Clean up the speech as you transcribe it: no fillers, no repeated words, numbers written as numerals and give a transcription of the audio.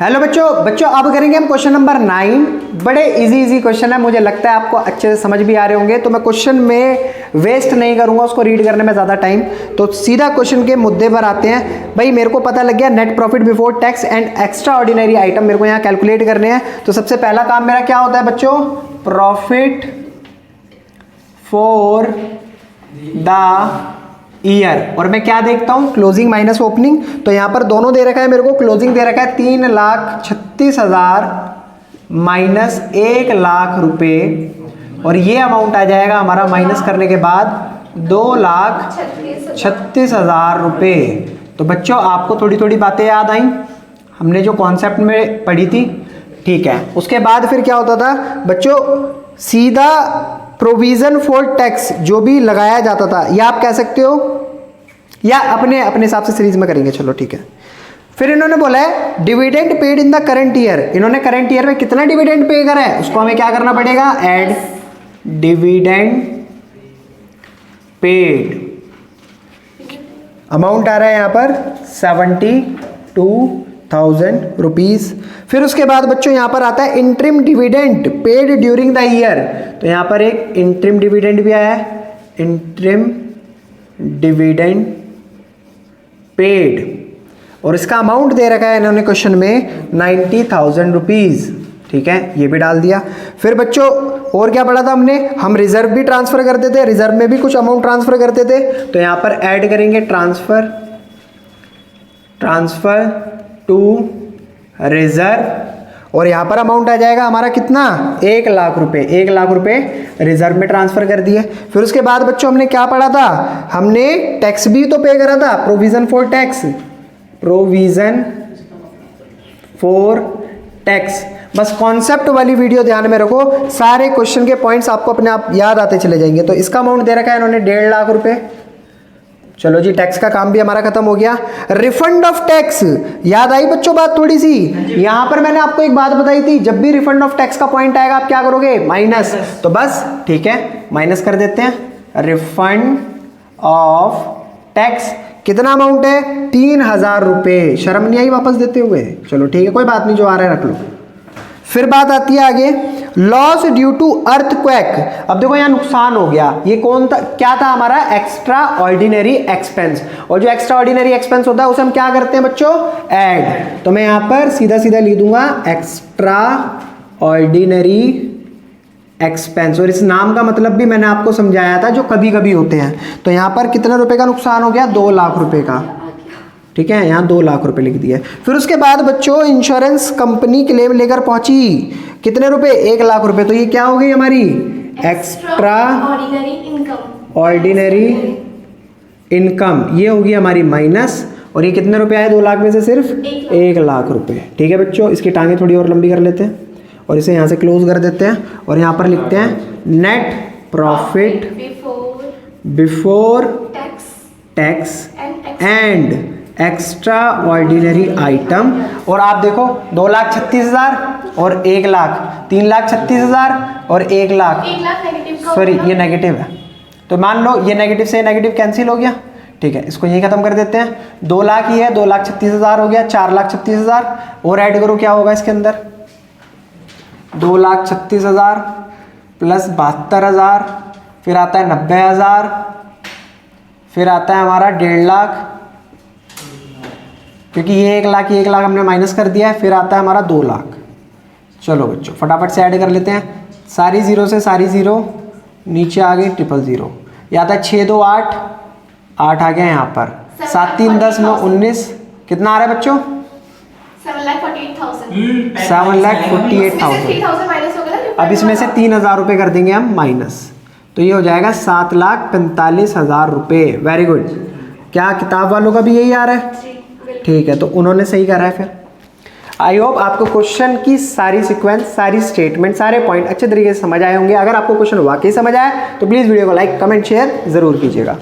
Hello बच्चों अब करेंगे हम क्वेश्चन नंबर 9। बड़े इजी क्वेश्चन है, मुझे लगता है आपको अच्छे से समझ भी आ रहे होंगे, तो मैं क्वेश्चन में वेस्ट नहीं करूंगा उसको रीड करने में ज़्यादा टाइम। तो सीधा क्वेश्चन के मुद्दे पर आते हैं। भाई मेरे को पता लग गया net profit before tax and extra ordinary item मेरे को यहाँ कैलकुलेट करने हैं। तो सबसे पहला काम मेरा क्या होता है बच्चों, प्रॉफिट फॉर द ईयर। और मैं क्या देखता हूं, क्लोजिंग माइनस ओपनिंग। तो यहां पर दोनों दे रखा है मेरे को, क्लोजिंग दे रखा है 3,36,000 माइनस 1,00,000 रुपए, और ये अमाउंट आ जाएगा हमारा माइनस करने के बाद 2,36,000 रुपए। तो बच्चों आपको थोड़ी थोड़ी बातें याद आई, हमने जो कॉन्सेप्ट में पढ़ी थी, ठीक है। उसके बाद फिर क्या होता था बच्चों, सीधा प्रोविजन फॉर टैक्स जो भी लगाया जाता था, या आप कह सकते हो, या अपने हिसाब से सीरीज में करेंगे, चलो ठीक है। फिर इन्होंने बोला है dividend paid in the current year. इन्होंने करंट ईयर में कितना डिविडेंड पे करा है उसको हमें क्या करना पड़ेगा, ऐड डिविडेंड पेड। अमाउंट आ रहा है यहां पर 72,000 रुपीज। फिर उसके बाद बच्चों यहां पर आता है interim dividend paid during the year. तो यहां पर एक इंटरिम डिविडेंड भी आया है, इंटरिम डिविडेंड पेड, और इसका अमाउंट दे रखा है इन्होंने क्वेश्चन में 90,000 रुपीज, ठीक है, ये भी डाल दिया। फिर बच्चों और क्या पढ़ा था हमने, हम रिजर्व भी ट्रांसफर करते थे, रिजर्व में भी कुछ अमाउंट ट्रांसफर करते थे। तो यहां पर ऐड करेंगे ट्रांसफर टू रिजर्व, और यहां पर अमाउंट आ जाएगा हमारा कितना, 1,00,000 रुपए। 1,00,000 रुपए रिजर्व में ट्रांसफर कर दिए। फिर उसके बाद बच्चों हमने क्या पढ़ा था, हमने टैक्स भी तो पे करा था, provision for tax, provision for tax. बस कॉन्सेप्ट वाली वीडियो ध्यान में रखो, सारे क्वेश्चन के पॉइंट्स आपको अपने आप याद आते चले जाएंगे। तो इसका अमाउंट दे रखा है इन्होंने 1,50,000 रुपए। चलो जी, टैक्स का काम भी हमारा खत्म हो गया। रिफंड ऑफ टैक्स, याद आई बच्चों बात थोड़ी सी, यहां पर मैंने आपको एक बात बताई थी, जब भी रिफंड ऑफ टैक्स का पॉइंट आएगा आप क्या करोगे, माइनस। तो बस ठीक है, माइनस कर देते हैं। रिफंड ऑफ टैक्स कितना अमाउंट है, 3,000 रुपए। शर्म नहीं आई वापस देते हुए, चलो ठीक है, कोई बात नहीं, जो आ रहा है रख लो। फिर बात आती है आगे, लॉस ड्यू टू अर्थक्वेक। अब देखो यहाँ नुकसान हो गया, ये कौन था, क्या था हमारा, एक्स्ट्रा ऑर्डिनरी एक्सपेंस। और जो एक्स्ट्रा ऑर्डिनरी एक्सपेंस होता है उसे हम क्या करते हैं बच्चों, ऐड। तो मैं यहाँ पर सीधा सीधा लिख दूंगा एक्स्ट्रा ऑर्डिनरी एक्सपेंस, और इस नाम का मतलब भी मैंने आपको समझाया था, जो कभी कभी होते हैं। तो यहाँ पर कितने रुपए का नुकसान हो गया, 2,00,000 रुपए का, ठीक है, यहाँ 2,00,000 रुपए लिख दिए। फिर उसके बाद बच्चों इंश्योरेंस कंपनी क्लेम लेकर पहुंची, कितने रुपए, 1,00,000 रुपए। तो ये क्या हो गई हमारी, एक्स्ट्रा ऑर्डिनरी इनकम, ये होगी हमारी माइनस। और ये कितने रुपए आए 2,00,000 में से, सिर्फ 1,00,000 रुपए, ठीक है बच्चों। इसकी टांगे थोड़ी और लंबी कर लेते हैं और इसे यहाँ से क्लोज कर देते हैं, और यहाँ पर लिखते हैं net profit before tax and extra ordinary item. और आप देखो 2,36,000 और 1,00,000, 3,36,000 और 1,00,000, सॉरी ये नेगेटिव है, तो मान लो ये नेगेटिव से नेगेटिव कैंसिल हो गया, ठीक है, इसको यही खत्म कर देते हैं। 2,00,000 ही है, 2,36,000 हो गया, 4,36,000 और ऐड करो क्या होगा इसके अंदर, 2,36,000 प्लस 72,000, फिर आता है 90,000, फिर आता है हमारा 1,50,000, क्योंकि ये 1,00,000 ये 1,00,000 हमने माइनस कर दिया है। फिर आता है हमारा 2,00,000। चलो बच्चों फटाफट से ऐड कर लेते हैं, सारी जीरो से सारी जीरो नीचे आ गई, 000। ये आता है 6 2 8, 8 आ गया यहाँ पर, 7 3 10 9 19, कितना आ रहा है बच्चों, 7,48,000। अब इसमें से 3,000 रुपये कर देंगे हम माइनस, तो ये हो जाएगा 7,45,000 रुपये। Very good. क्या किताब वालों का भी यही आ रहा है, ठीक है, तो उन्होंने सही करा है। फिर आई होप आपको क्वेश्चन की सारी सीक्वेंस, सारी स्टेटमेंट, सारे पॉइंट अच्छे तरीके से समझ आए होंगे। अगर आपको क्वेश्चन वाकई समझ आया तो प्लीज़ वीडियो को लाइक कमेंट शेयर जरूर कीजिएगा।